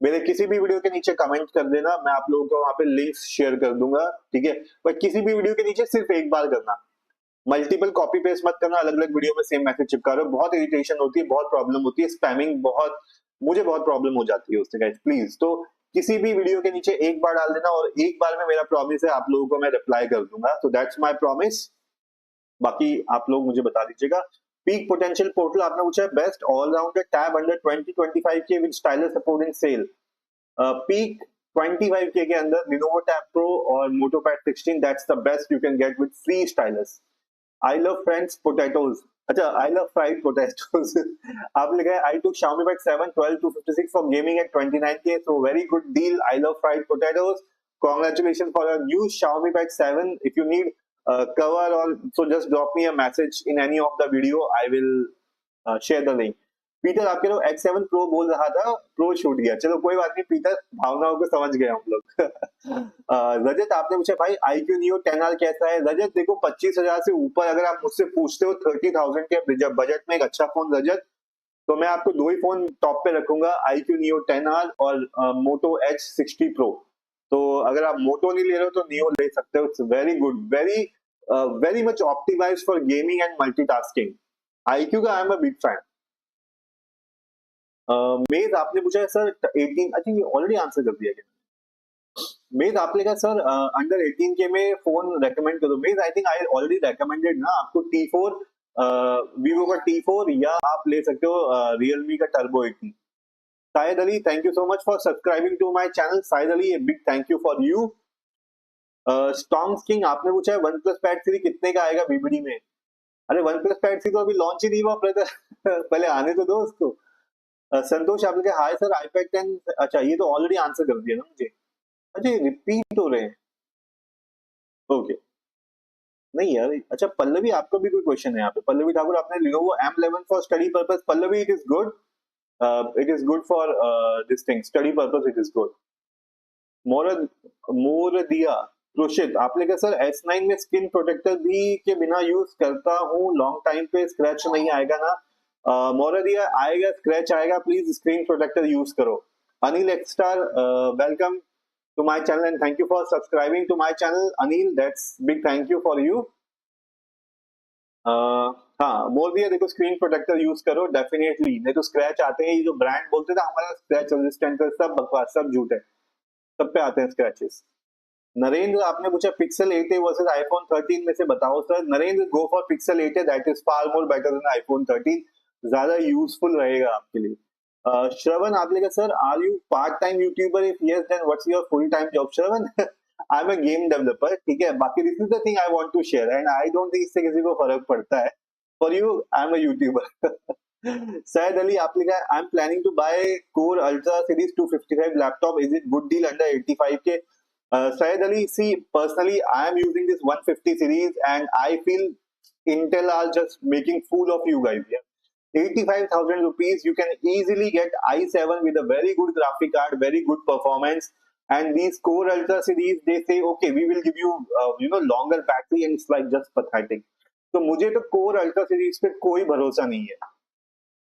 मेरे किसी भी वीडियो के नीचे कमेंट कर देना, मैं आप लोगों को वहां पे लिंक्स शेयर कर दूंगा, ठीक है? बट किसी भी वीडियो के नीचे सिर्फ एक बार करना, मल्टीपल कॉपी पेस्ट मत करना, अलग अलग वीडियो में सेम मैसेज चिपका रहे हो, बहुत इरिटेशन होती है, बहुत प्रॉब्लम होती है, स्पैमिंग बहुत, मुझे बहुत प्रॉब्लम हो जाती है उससे गाइस, प्लीज। तो किसी भी वीडियो के नीचे एक बार डाल देना, और एक बार में मेरा प्रॉमिस है आप लोगों को मैं रिप्लाई कर दूंगा, तो दैट्स माय प्रॉमिस। बाकी आप लोग मुझे बता दीजिएगा। पीक पोटेंशियल पोर्टल आपने पूछा है best allrounder tab under 20-25K with stylus support in sale. Peak 25K के अंदर Lenovo Tab Pro और MotoPad 16, that's the best you can get with free stylus. I love friends potatoes, अच्छा आई लव फ्राइड पोटैटोज आप लिखा है I took Xiaomi Pad 7 12 to 56 for gaming at 29K, so very good deal. I love fried potatoes. Congratulations for your new Xiaomi Pad 7. If you need cover or so, just drop me a message in any of the video. I will share the link. Peter आपके लोग X7 Pro बोल रहा था, प्रो छूट गया, चलो कोई बात नहीं पीटर, भावनाओं को समझ गए हम लोग। रजत आपने पूछा भाई iQOO Neo 10R कैसा है? रजत देखो 25,000 से ऊपर अगर आप मुझसे पूछते हो 30,000 के बजट में एक अच्छा फोन रजत, तो मैं आपको दो ही फोन टॉप पे रखूंगा, iQOO Neo 10R और Moto Edge 60 Pro। तो अगर आप मोटो नहीं ले रहे हो तो नियो ले सकते हो, it's very good, very much optimized for gaming and multitasking. iQOO का I am a big fan. मेज आपने पूछा है sir 18, I think already answer कर दिया गया। मेज आपने कहा सर अंडर 18K में फोन रेकमेंड करो। मेज I think I already recommended ना आपको T4, वीवो का T4, या आप ले सकते हो रियलमी का turbo 80। Sahid Ali, thank you so much for subscribing to my channel. Sahid Ali, big thank you for you. Storms king आपने पूछा है वन प्लस पैड 3 कितने का आएगा बीबीडी में? अरे वन प्लस पैड 3 तो अभी लॉन्च ही नहीं हुआ ब्रदर पहले आने तो दो उसको। संतोष आप लिखे हाय सर iPad 10, अच्छा ये तो ऑलरेडी आंसर कर दिया ना मुझे, अच्छा रिपीट हो रहे हैं। ओके। नहीं यार, अच्छा पल्लवी आपका भी कोई क्वेश्चन है यहाँ पे? पल्लवी ठाकुर, आपने Lenovo M11 for study purpose. Pallavi, it is good, it is good for this thing, study purpose it is good. More more दिया रोशित, आपने कहा सर S9 में स्किन प्रोटेक्टर भी के बिना यूज करता हूँ लॉन्ग टाइम पे, स्क्रैच नहीं आएगा ना? मोर दिया, आएगा, स्क्रैच आएगा, प्लीज स्क्रीन प्रोटेक्टर यूज करो। अनिल एक्सटार, welcome to my channel and thank you for subscribing to my channel. Anil, that's big thank you for you. हाँ, बोल दिया, देखो स्क्रीन प्रोटेक्टर यूज करो डेफिनेटली, नहीं तो स्क्रैच आते हैं। ये जो ब्रांड बोलते थे हमारा स्क्रैच रेजिस्टेंट है, सब बकवास, सब झूठ है, सब पे आते हैं स्क्रैचेस। नरेंद्र, आपने पूछा पिक्सल 8 वर्सेस आईफोन 13 में से बताओ sir. Narendra, go for Pixel 8, that is far more better than iPhone 13, ज्यादा यूजफुल रहेगा आपके लिए। श्रवण, आपने कहा sir are you part time YouTuber, if yes then what's your full time job? Shravan, I am a game developer, ठीक है, बाकी this is the thing I want to share and I don't think इससे किसी को फर्क पड़ता है। For you I am a YouTuber. Syed Ali, आपने कहा I am planning to buy core ultra series 255 laptop, is it good deal under 85K? Syed Ali, see, personally, I am using this 150 series and I feel Intel are just making fool of you guys. Yeah, 85,000 rupees, you can easily get i7 with a very good graphic card, very good performance. And these Core Ultra series, they say, okay, we will give you, longer battery, and it's like just pathetic. तो मुझे तो Core Ultra series पे कोई भरोसा नहीं है,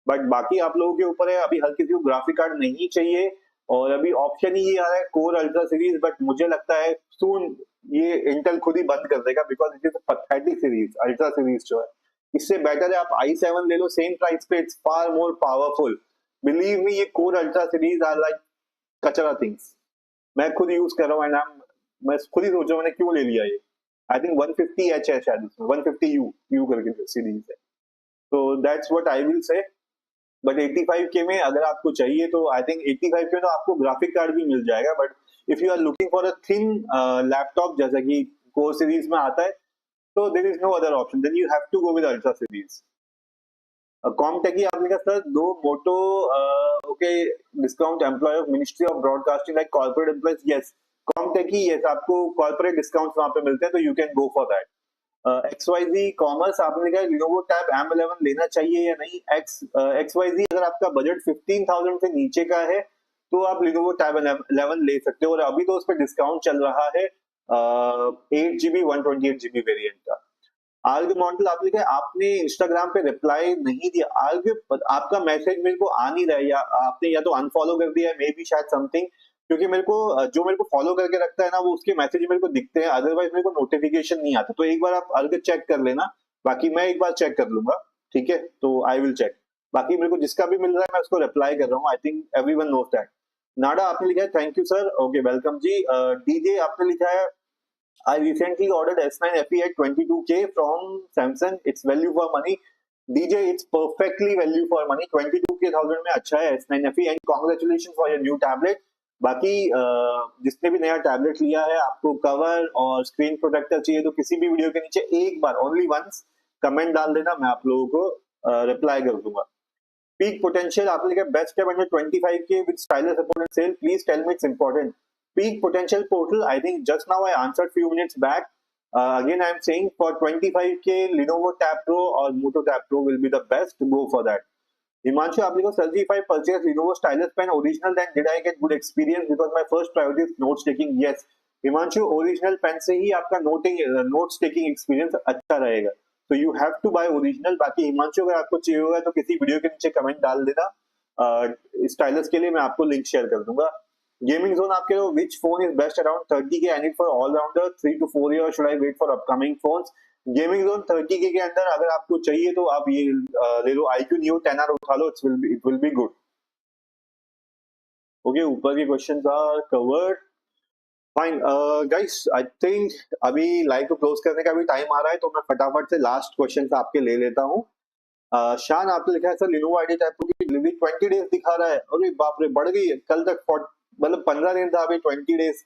बट बाकी आप लोगों के ऊपर है। अभी हर किसी को ग्राफिक कार्ड नहीं चाहिए और अभी ऑप्शन ही आ रहा है कोर अल्ट्रा सीरीज, बट मुझे लगता है सून ये इंटेल खुद ही बंद कर देगा, because it is pathetic series, ultra series जो है। इससे बेटर है आप i7 ले लो, सेम प्राइस पे, it's far more powerful. Believe me, ये core ultra series are like कचरा थिंग्स। मैं खुद यूज कर रहा हूँ एंड मैं खुद ही सोच रहा हूँ मैंने क्यों ले लिया ये। आई थिंक 150H है शायद उसमें, 150U करके सीरीज है। तो दैट्स व्हाट आई विल से। बट 85K में अगर आपको चाहिए तो आई थिंक 85K में तो आपको ग्राफिक कार्ड भी मिल जाएगा, but if you are looking for a thin laptop जैसा कि कोर सीरीज में आता है, तो there is no other option, then you have to go with ultra series. Comtech, आपने कहा सर दो Moto okay discount employ of ministry of broadcasting like corporate employees, yes Comtech ही, यस आपको कॉर्पोरेट डिस्काउंट वहां पे मिलते हैं, तो you can go for that. XYZ commerce, आपने कहा Lenovo Tab M11 लेना चाहिए या नहीं? XYZ, अगर आपका बजट 15,000 से नीचे का है तो आप Lenovo Tab M11 ले सकते हो, और अभी तो उस पर डिस्काउंट चल रहा है 8GB 128GB वेरिएंट का। आर्ग मॉडल, आपने कहा आपने इंस्टाग्राम पे रिप्लाई नहीं दिया। आर्ग, आपका मैसेज मेरे को आ नहीं रहा है, या आपने या तो अनफॉलो कर दिया है, मे बी शायद समथिंग, क्योंकि मेरे को जो मेरे को फॉलो करके रखता है ना, वो उसके मैसेज मेरे को दिखते हैं, अदरवाइज मेरे को नोटिफिकेशन नहीं आता। तो एक बार आप अर्ग चेक कर लेना, बाकी मैं एक बार चेक कर लूंगा, ठीक है, तो आई विल चेक। बाकी मेरे को जिसका भी मिल रहा है मैं उसको रिप्लाई कर रहा हूँ, I think everyone knows that. नाडा, आपने लिखा है thank you sir, okay welcome ji. DJ, आपने लिखा है I recently ordered S9 FE at 22K from Samsung. It's value for money. DJ, it's perfectly value for money. 22K thousand में अच्छा है S9 FE and congratulations for your new tablet. बाकी जिसने भी नया टैबलेट लिया है, आपको कवर और स्क्रीन प्रोटेक्टर चाहिए तो किसी भी वीडियो के नीचे एक बार, ओनली वंस, कमेंट डाल देना, मैं आप लोगों को रिप्लाई कर दूंगा। Peak potential, आपने लिखा best step under 25K with stylus opponent sale. Please tell me it's important. Peak potential portal, I think just now I answered few minutes back. Again, I'm saying for 25K, Lenovo Tab Pro or Moto Tab Pro will be the best. Go for that. Himanshu, आपने कहा sir, if I purchase Lenovo stylus pen original, then did I get good experience? Because my first priority is note taking. Yes, Himanshu, original pen से ही आपका note taking experience अच्छा रहेगा, तो you have to buy original. बाकी हिमांशु, अगर आपको चाहिए होगा तो किसी वीडियो के नीचे कमेंट डाल देना, स्टाइलस के लिए मैं आपको लिंक शेयर कर दूंगा। गेमिंग जोन, आपके लिए which phone is best around 30K? I need for all rounder 3 to 4 years, should I wait for upcoming phones? Gaming zone 30K के अंदर अगर आपको चाहिए तो आप ये ले लो, iQOO Neo 10R उठा लो, it will be good. Okay, ऊपर के questions are covered, fine guys. I think अभी लाइव को क्लोज करने का भी टाइम आ रहा है, तो मैं फटाफट से लास्ट क्वेश्चन आपके ले लेता हूँ। शान, आपने लिखा है sir Lenovo ID Tab Pro की डिलीवरी 20 डेज दिखा रहा है। अरे बाप रे, बढ़ गई है, कल तक मतलब 15 दिन था, अभी 20 डेज।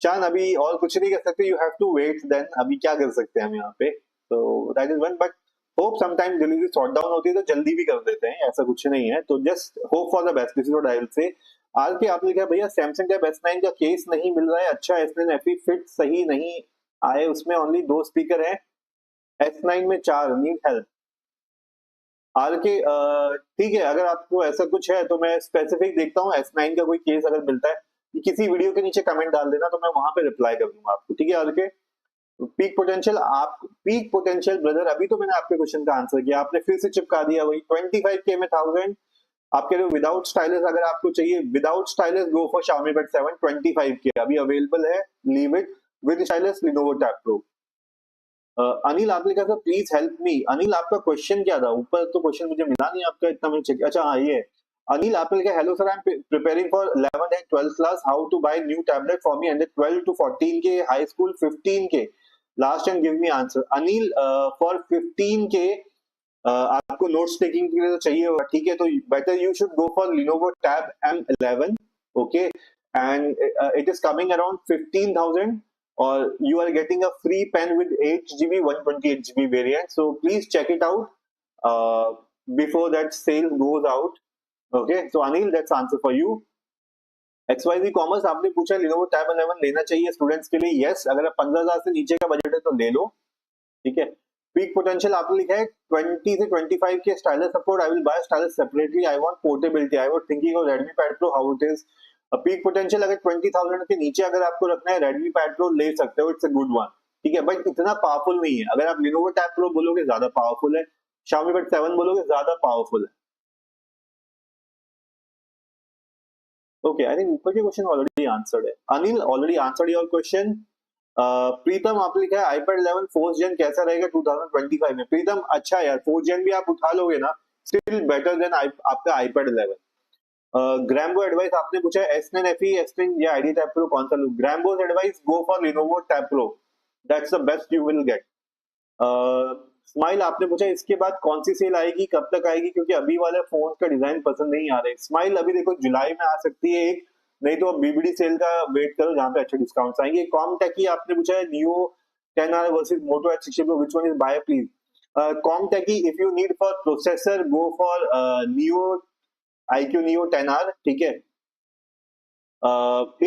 शान, अभी और कुछ नहीं कर सकते, you have to wait then, अभी क्या कर सकते हैं हम यहाँ पे, तो that is one. But hope sometime delivery sort down होती है तो जल्दी भी कर देते हैं, ऐसा कुछ नहीं है, तो just hope for the best, this is what I will से। आज के आपने लिखा भैया सैमसंग टैब S9 का केस नहीं मिल रहा है, अच्छा S9 FE फिट सही नहीं आए उसमें ओनली 2 स्पीकर है, S9 में 4, नीड हेल्प। आर के ठीक है, अगर आपको ऐसा कुछ है तो मैं स्पेसिफिक देखता हूँ, S9 का कोई केस अगर मिलता है किसी वीडियो के नीचे कमेंट डाल देना, तो मैं वहां पे रिप्लाई कर दूंगा आपको, ठीक है। आर के पीक पोटेंशियल, आप पीक पोटेंशियल ब्रदर, अभी तो मैंने आपके क्वेश्चन का आंसर किया, आपने फिर से चिपका दिया वही 25K में 1000। आप कह रहे हो विदाउट स्टाइलिस, अगर आपको चाहिए without stylish go for Xiaomi Bud 7 25K अभी अवेलेबल है, leave it. With stylish Lenovo Tab Pro। Anil आपने कहा था प्लीज हेल्प मी। अनिल आपका क्वेश्चन क्या था? ऊपर तो क्वेश्चन मुझे मिला नहीं आपका, इतना मैंने चेक। अच्छा हाँ, ये अनिल आपने कहा hello sir, I am preparing for 11th and 12th class, how to buy new tablet for me and 12 to 14K, high school 15K last and give me answer. Anil for 15K आपको नोट्स टेकिंग के लिए तो चाहिए होगा, ठीक है, तो better you should go for Lenovo Tab M11, okay, and it is coming around 15,000 or you are getting a free pen with 8 GB 128 GB variant, so please check it out before that sale goes out, okay। So Anil, that's answer for you। XYZ Commerce आपने पूछा Lenovo Tab 11 लेना चाहिए स्टूडेंट्स के लिए, यस। अगर आप 15,000 से नीचे का बजट है तो ले लो, ठीक है। पीक पोटेंशियल आपने लिखा है 20 से 25 के stylus support, I will buy stylus separately, I want portability, I was thinking of Redmi Pad Pro, how it is. Peak potential अगर 20,000 के नीचे अगर आपको रखना है Redmi Pad Pro ले सकते हो, इट्स अ गुड वन, ठीक है, बट इतना पावरफुल नहीं है। अगर आप Lenovo Tab Pro बोलोगे ज्यादा पावरफुल है, Xiaomi Bud 7 बोलोगे ज्यादा पावरफुल है, ओके। आई थिंक ऊपर के क्वेश्चन ऑलरेडी आंसर्ड है। Anil already answered your question. Pritam आपने लिखा है iPad 11 4th gen कैसा रहेगा 2025 में? प्रीतम अच्छा यार, 4th gen भी आप उठा लोगे ना, स्टिल बेटर देन आपका iPad 11। ग्रैम्बो एडवाइस आपने पूछा है S9 FE, S9 या ID Tab Pro कौन सा लूं? ग्रैम्बो's advice go for Lenovo Tab Pro, that's the best you will get. Smile आपने पूछा इसके बाद कौन सी सेल आएगी, कब तक आएगी, क्योंकि अभी वाले फोन का डिजाइन पसंद नहीं आ रहे। स्माइल अभी देखो जुलाई में आ सकती है एक, नहीं तो बीबीडी सेल का वेट करो जहां पे अच्छे डिस्काउंट्स आएंगे। कॉमटेक की आपने पूछा है Neo 10R versus Moto H60 Pro, which one is buy please. Comtech की if you need for processor go for Neo IQ Neo 10R, ठीक है।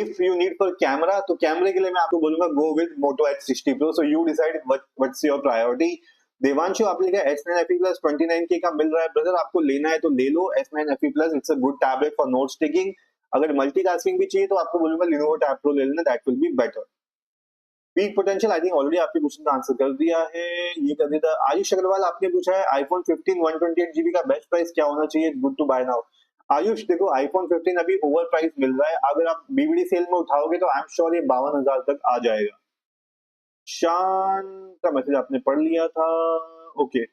If you need for camera, तो कैमरे के लिए मैं आपको बोलूंगा go with Moto H60 Pro, so you decide what's your priority. Devanshu आपने लिखा S9 FE Plus 29K का मिल रहा है ब्रदर, आपको लेना है तो ले लो S9 FE Plus, it's a good tablet for notes taking. अगर मल्टीटास्किंग भी चाहिए तो आपको बोलूंगा Lenovo Tab Pro ले लेना, that will be better. Peak potential I think already आपके क्वेश्चन का आंसर कर दिया है, ये कर दिया। आयुष अग्रवाल आपने पूछा है iPhone 15 128GB का बेस्ट प्राइस क्या होना चाहिए, good to buy now. Ayush देखो iPhone 15 अभी ओवर प्राइस मिल रहा है, अगर आप बीबीडी सेल में उठाओगे तो आई एम श्योर ये 52,000 तक आ जाएगा। शान का मैसेज आपने पढ़ लिया था, ओके।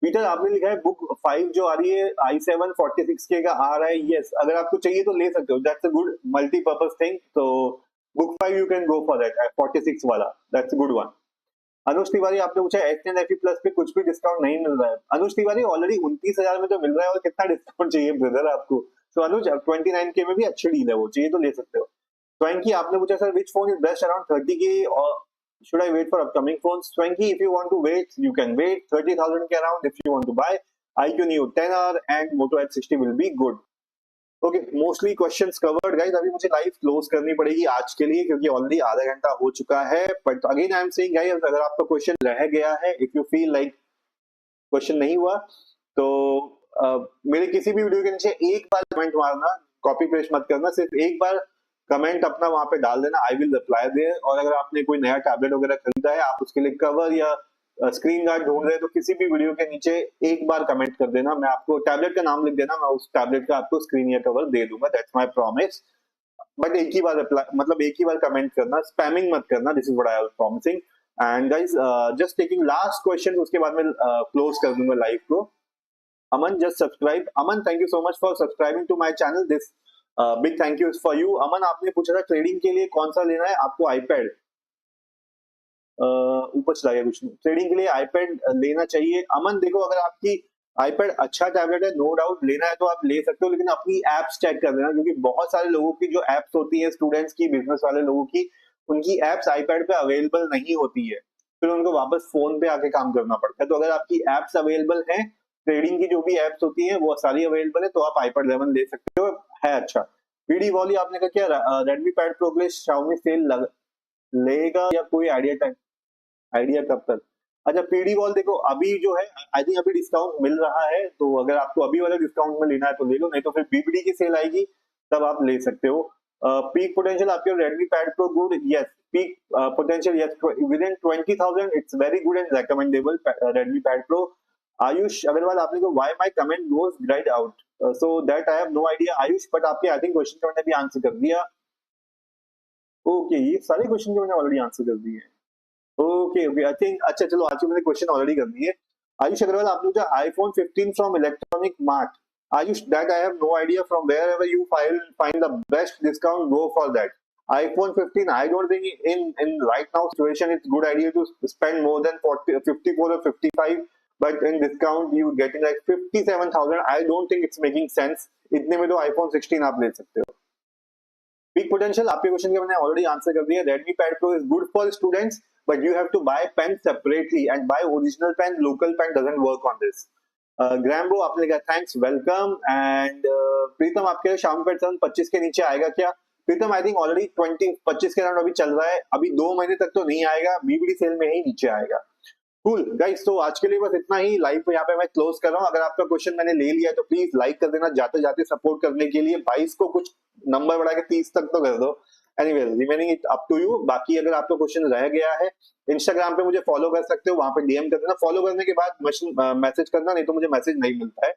पीटर आपने लिखा है बुक 5 जो आ रही है i7 46K का आ रहा है, यस। अगर आपको चाहिए तो ले सकते हो, that's a good multipurpose thing, तो book 5 you can go for that 46 वाला, that's a good one. Anuj Tiwari आपने पूछा S10 FE Plus पे कुछ भी डिस्काउंट नहीं मिल रहा है। अनुज तिवारी ऑलरेडी 29,000 में तो मिल रहा है, और कितना डिस्काउंट चाहिए ब्रदर आपको? तो अनुज 29K में भी अच्छी डील है, वो चाहिए तो ले सकते हो। Swanky आपने पूछा sir which phone is best around 30K or should I wait for upcoming phones? Swanky, if you want to wait, you can wait 30,000 के around if you want to buy IQ Neo 10R and Moto H60 will be good. Okay, mostly questions covered guys. अभी मुझे लाइव क्लोज करनी पड़ेगी आज के लिए, क्योंकि ऑलरेडी आधा घंटा हो चुका है। But again I am saying guys, अगर आपका क्वेश्चन रह गया है, if you feel like question नहीं हुआ, तो मेरे किसी भी वीडियो के नीचे एक बार कमेंट मारना, कॉपी पेस्ट मत करना, सिर्फ एक बार कमेंट अपना वहां पे डाल देना, आई विल रिप्लाई देयर। और अगर आपने कोई नया टैबलेट वगैरह खरीदा है, आप उसके लिए कवर या स्क्रीन गार्ड ढूंढ रहे हैं, तो किसी भी वीडियो के नीचे एक बार कमेंट कर देना, मैं आपको टैबलेट का नाम लिख देना, मैं उस टैबलेट का आपको स्क्रीन या कवर दे दूंगा, दैट्स माय प्रॉमिस। बट एक ही बार रिप्लाई, मतलब एक ही बार कमेंट करना, स्पैमिंग मत करना, this is what I was promising. And guys just taking last question, उसके बाद मैं क्लोज कर दूंगा लाइव को। Aman just subscribe, Aman thank you so much for subscribing to my channel, this big thank you for you. Aman आपने पूछा था ट्रेडिंग के लिए कौन सा लेना है आपको आईपैड, ऊपर चला गया कुछ नहीं। ट्रेडिंग के लिए आईपैड लेना चाहिए अमन। देखो अगर आपकी आईपैड अच्छा टैबलेट है, नो डाउट लेना है तो आप ले सकते हो, लेकिन अपनी एप्स चेक कर लेना, क्योंकि बहुत सारे लोगों की जो एप्स होती है, स्टूडेंट्स की, बिजनेस वाले लोगों की, उनकी एप्स आईपैड पे अवेलेबल नहीं होती है, फिर उनको वापस फोन पे आके काम करना पड़ता है। तो अगर आपकी एप्स अवेलेबल है, ट्रेडिंग की जो भी एप्स होती है वो सारी अवेलेबल है, तो आप आईपैड 11 ले सकते हो, है अच्छा। पीडी वॉली आपने कहा क्या रेडमी पैड प्रो के लिए Xiaomi सेल लेगा या कोई आइडिया कब तक? अच्छा, पीडी वॉल देखो अभी जो है, आई थिंक अभी डिस्काउंट मिल रहा है, तो अगर आपको अभी वाला डिस्काउंट में लेना है तो ले लो, नहीं तो फिर बीबीडी की सेल आएगी तब आप ले सकते हो। पीक पोटेंशियल आपके Redmi pad pro good, yes peak potential yes within 20,000 it's very good and recommendable Redmi pad pro. Ayush Agarwal आपने को why my comment goes greyed out, so that I have no idea Ayush, but आपके आई थिंक क्वेश्चन का मैंने भी आंसर कर दिया। ओके, ये सारे क्वेश्चन के मैंने ऑलरेडी आंसर कर दिए हैं। ओके ओके, आई थिंक अच्छा चलो आज की मैंने क्वेश्चन ऑलरेडी कर दिए। आयुष अग्रवाल आपने पूछा iPhone 15 from electronic mart. Ayush that I have no idea, from wherever you find the best discount go for that. iPhone 15 I don't think in right now situation it's good idea to spend more than 40 54 or 55, but in discount you getting like 57,000, I don't think it's making sense। इतने में तो iPhone 16 आप ले सकते हो। पीक पोटेंशियल आपके क्वेश्चन के मैंने ऑलरेडी आंसर कर दिया। Redmi pad pro is good for students but you have to buy pen separately and buy original pen, local pen doesn't work on this. Grambo आपने कहा थैंक्स वेलकम, एंड प्रीतम आपके शाम पे 25 के नीचे आएगा क्या? प्रीतम आई थिंक ऑलरेडी 25 के अराउंड अभी चल रहा है, अभी 2 महीने तक तो नहीं आएगा, बीबीडी सेल में ही नीचे आएगा। कूल गाइस, तो आज के लिए बस इतना ही। लाइव पे यहाँ पे मैं क्लोज कर रहा हूँ। अगर आपका क्वेश्चन मैंने ले लिया तो प्लीज लाइक कर देना, जाते जाते सपोर्ट करने के लिए 22 को कुछ नंबर बढ़ा के 30 तक तो कर दो। Anyway remaining it up to you. बाकी अगर आपका क्वेश्चन रह गया है, इंस्टाग्राम पे मुझे फॉलो कर सकते हो, वहां पे डीएम कर देना। फॉलो करने के बाद मैसेज करना, नहीं तो मुझे मैसेज नहीं मिलता है।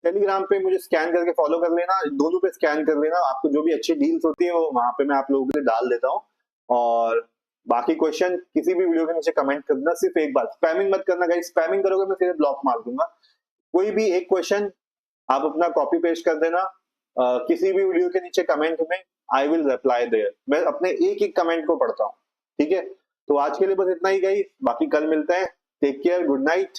टेलीग्राम पे मुझे स्कैन करके फॉलो कर लेना, दोनों पे स्कैन कर लेना, आपको जो भी अच्छी डील्स होती है वो वहां पे मैं आप लोगों के लिए डाल देता हूँ। और बाकी क्वेश्चन किसी भी वीडियो के नीचे कमेंट करना, सिर्फ एक बार स्पैमिंग मत करना गाइस, स्पैमिंग करोगे मैं सीधे ब्लॉक मार दूंगा। कोई भी एक क्वेश्चन आप अपना कॉपी पेस्ट कर देना किसी भी वीडियो के नीचे कमेंट में, आई विल रिप्लाई देयर। मैं अपने एक एक कमेंट को पढ़ता हूँ, ठीक है? तो आज के लिए बस इतना ही गाइस, बाकी कल मिलते हैं। Take care, good night.